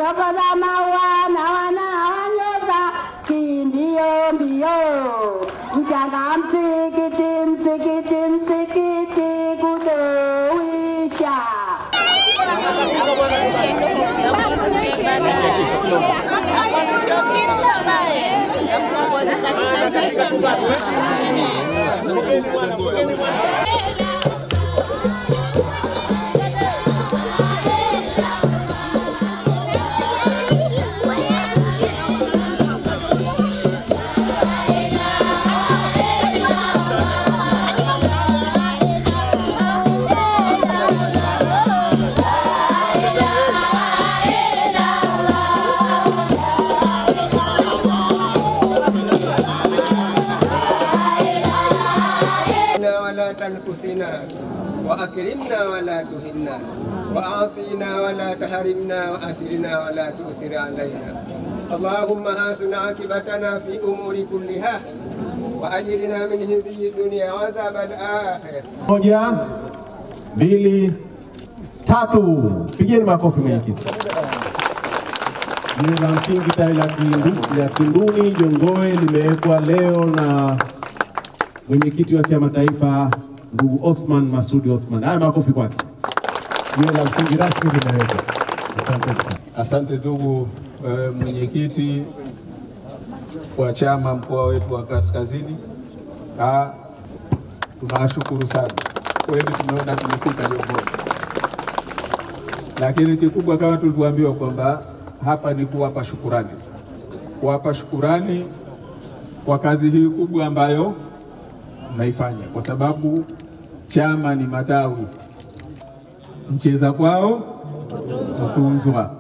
Rokoza maua na wananyota kimbio mbio. Mchanga msikiti msikiti msikiti kudowisha. تنقصنا وأكرمنا ولا تهنا وأعطينا ولا تحرمنا وأسرنا ولا تؤسر علينا اللهم حسن عاقبتنا في أمور كلها وأجرنا من خزي الدنيا وعذاب الآخرة. Moja, mbili, tatu. Pigeni makofi mwenyekiti. Jiwe la msingi tawi la Kinduni Jongoe limewekwa leo na mwenyekiti wa chama taifa ndugu Othman Masudi Othman. Haya makofi kwake. Jiwe la msingi rasmi limewekwa. Asante sana. Asante ndugu mwenyekiti wa chama mkoa wetu wa Kaskazini. Tunashukuru sana. Kweli tumeona tumefika Jongoe. Lakini kikubwa kama tulivyoambiwa kwamba hapa ni kuwapa shukurani. Kuwapa shukurani kwa kazi hii kubwa ambayo mnaifanya, kwa sababu chama ni matawi, mcheza kwao utunzwa.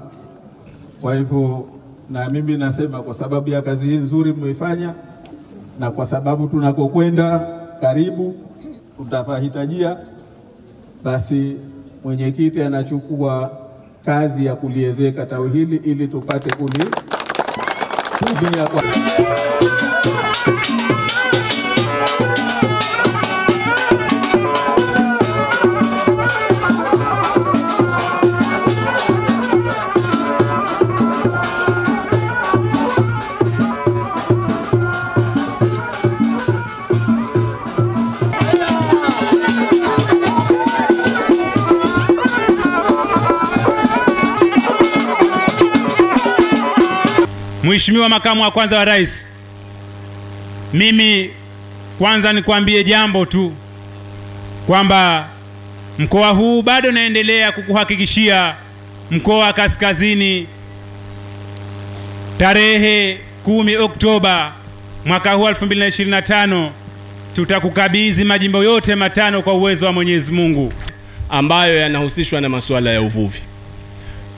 Kwa hivyo na mimi nasema kwa sababu ya kazi hii nzuri mmeifanya na kwa sababu tunakokwenda karibu tutapahitajia, basi mwenyekiti anachukua kazi ya kuliezeka tawi hili ili tupate kulitumia kwa Mheshimiwa Makamu wa Kwanza wa Rais, mimi kwanza nikwambie jambo tu kwamba mkoa huu bado naendelea kukuhakikishia mkoa wa Kaskazini tarehe 10 Oktoba mwaka huu 2025 tutakukabidhi majimbo yote matano kwa uwezo wa Mwenyezi Mungu ambayo yanahusishwa na masuala ya uvuvi.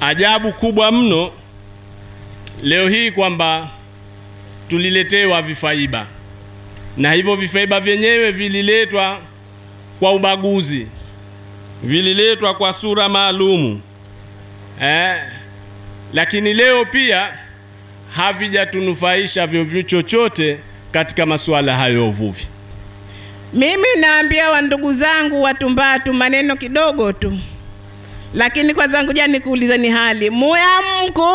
Ajabu kubwa mno leo hii kwamba tuliletewa vifaiba, na hivyo vifaiba vyenyewe vililetwa kwa ubaguzi, vililetwa kwa sura maalumu, lakini leo pia havijatunufaisha vyovyote chochote katika masuala hayo ya uvuvi. Mimi naambia wa ndugu zangu wa Tumbatu maneno kidogo tu, lakini kwa zangu jani kuuliza ni hali muamko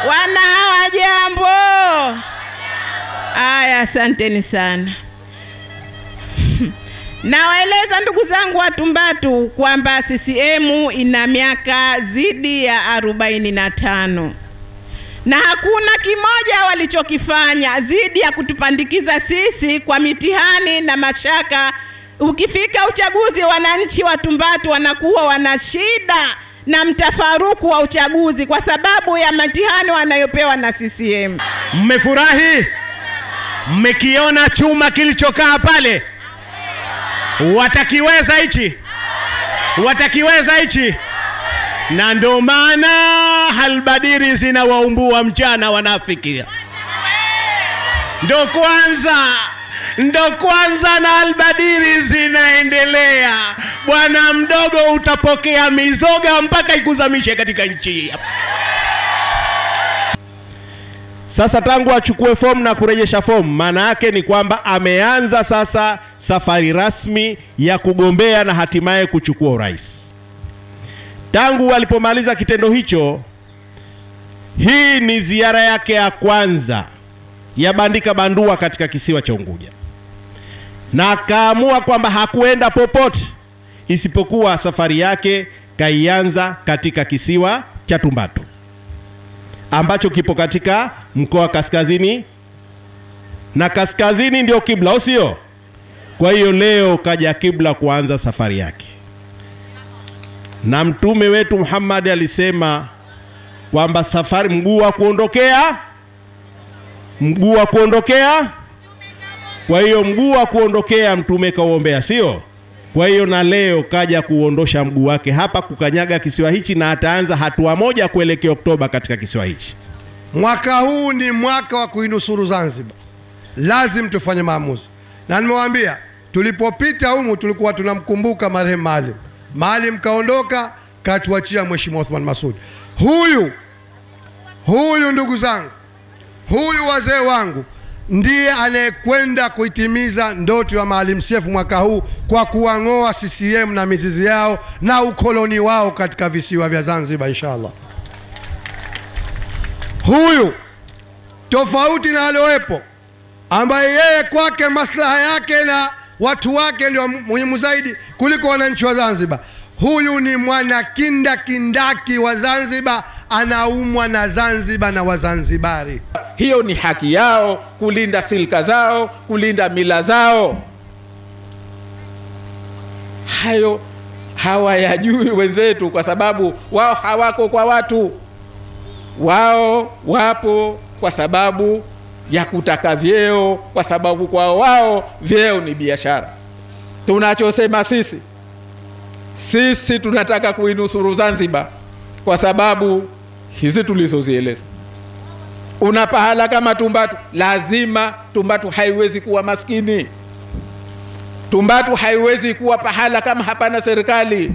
wana hawa jambo. Aya, asanteni sana. Nawaeleza ndugu zangu wa Tumbatu kwamba CCM ina miaka zidi ya 45 na hakuna kimoja walichokifanya zidi ya kutupandikiza sisi kwa mitihani na mashaka. Ukifika uchaguzi, wananchi wa Tumbatu wanakuwa wana shida na mtafaruku wa uchaguzi kwa sababu ya mitihani wanayopewa na CCM. Mmefurahi? Mmekiona chuma kilichokaa pale? Watakiweza hichi? Watakiweza hichi? Na ndio maana halbadiri zinawaumbua mchana wanafikia. Ndo kwanza na albadiri zinaendelea. Bwana mdogo, utapokea mizoga mpaka ikuzamishe katika nchi. Sasa tangu achukue fomu na kurejesha fomu, maana yake ni kwamba ameanza sasa safari rasmi ya kugombea na hatimaye kuchukua urais. Tangu walipomaliza kitendo hicho, hii ni ziara yake ya kwanza ya bandika bandua katika kisiwa cha Unguja, na akaamua kwamba hakuenda popote isipokuwa safari yake kaianza katika kisiwa cha Tumbatu ambacho kipo katika mkoa wa Kaskazini, na kaskazini ndio kibla, sio? Kwa hiyo leo kaja kibla kuanza safari yake. Na mtume wetu Muhammad alisema kwamba safari mguu wa kuondokea. Kwa hiyo mguu wa kuondokea mtume kauombea, sio? Kwa hiyo na leo kaja kuondosha mguu wake hapa kukanyaga kisiwa hichi, na ataanza hatua moja kuelekea Oktoba katika kisiwa hichi. Mwaka huu ni mwaka wa kuinusuru Zanzibar. Lazim tufanye maamuzi. Na nimewaambia tulipopita humu tulikuwa tunamkumbuka marehemu Maalim. Maalim kaondoka, katuachia Mheshimiwa Othman Masoud. Huyu ndugu zangu, huyu wazee wangu ndiye anayekwenda kuitimiza ndoto ya Maalim Seif mwaka huu kwa kuang'oa CCM na mizizi yao na ukoloni wao katika visiwa vya Zanzibar inshallah. Huyu tofauti na aliowepo, ambaye yeye kwake maslaha yake na watu wake ndio muhimu zaidi kuliko wananchi wa Zanzibar. Huyu ni mwana kindaki wa Zanzibar, anaumwa na Zanzibar na Wazanzibari. Hiyo ni haki yao kulinda silka zao, kulinda mila zao. Hayo hawayajui wenzetu kwa sababu wao hawako kwa watu. Wao wapo kwa sababu ya kutaka vyeo, kwa sababu kwa wao vyeo ni biashara. Tunachosema sisi tunataka kuinusuru Zanzibar kwa sababu hizi tulizozieleza. Una pahala kama Tumbatu, lazima Tumbatu haiwezi kuwa maskini. Tumbatu haiwezi kuwa pahala kama hapana serikali.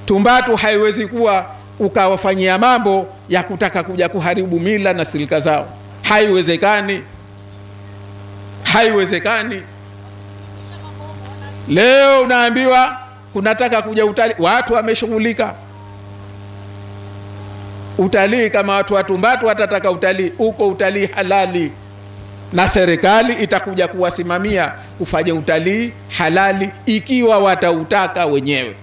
Tumbatu haiwezi kuwa ukawafanyia mambo ya kutaka kuja kuharibu mila na silika zao. Haiwezekani. Leo unaambiwa kunataka kuja utalii, watu wameshughulika. Utalii kama watu wa Tumbatu watataka utalii, uko utalii halali, na serikali itakuja kuwasimamia kufanya utalii halali ikiwa watautaka wenyewe.